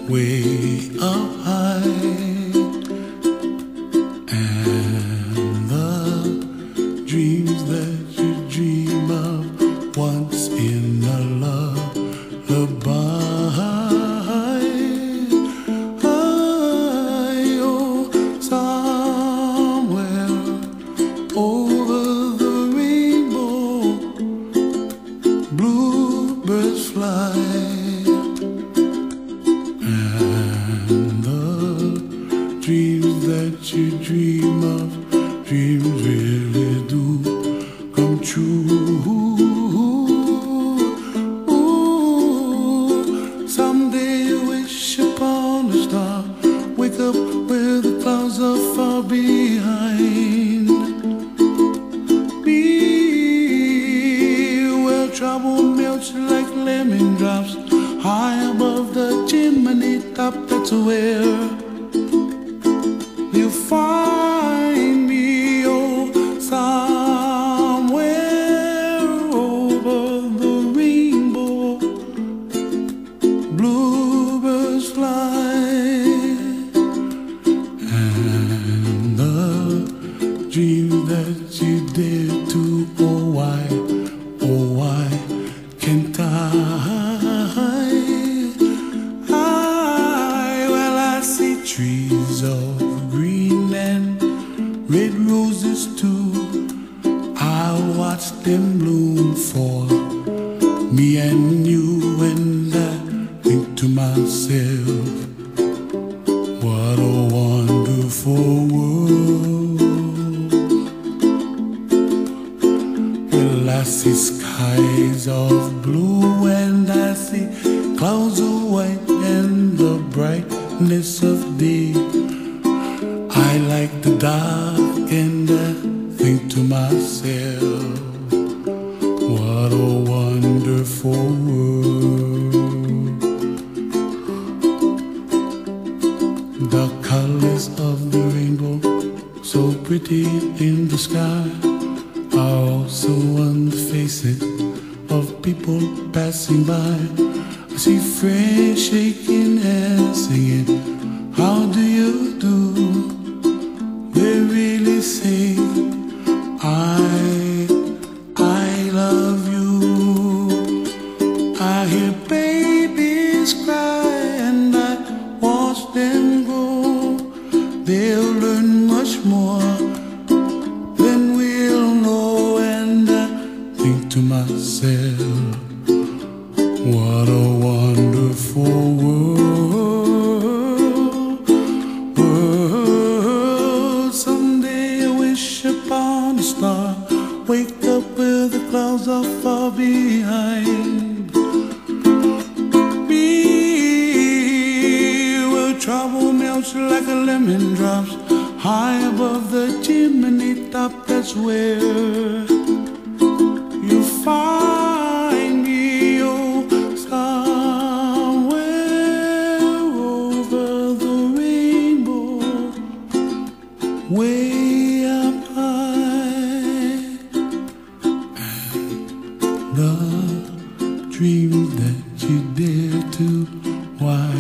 Way up high, and the dreams that you dream of once in a lullaby. Oh, somewhere over the rainbow, bluebirds fly. Dreams that you dream of, dreams really do come true. Ooh, someday you wish upon a star, wake up where the clouds are far behind. Be where trouble melts like lemon drops, high above the chimney top. That's where you find me, oh, somewhere over the rainbow, bluebirds fly, and the dreams that you dare to, oh why can't I? Well, I see trees of green and red roses too. I watch them bloom for me and you, and I think to myself, what a wonderful world. Well, I see skies of blue and I see clouds of white and the brightness of day. I like the dark and I think to myself, what a wonderful world. The colors of the rainbow, so pretty in the sky, are also on the faces of people passing by. I see friends shaking hands singing, how do you do? They really say, I love you. I hear babies cry and I watch them grow. They'll learn much more than we'll know, and I think to myself, what a wonderful world. Someday I wish upon a star, wake up where the clouds are far behind. Be where trouble melts like a lemon drops, high above the chimney top. That's where you find me, oh, somewhere over the rainbow, way up high, and the dreams that you dare to, why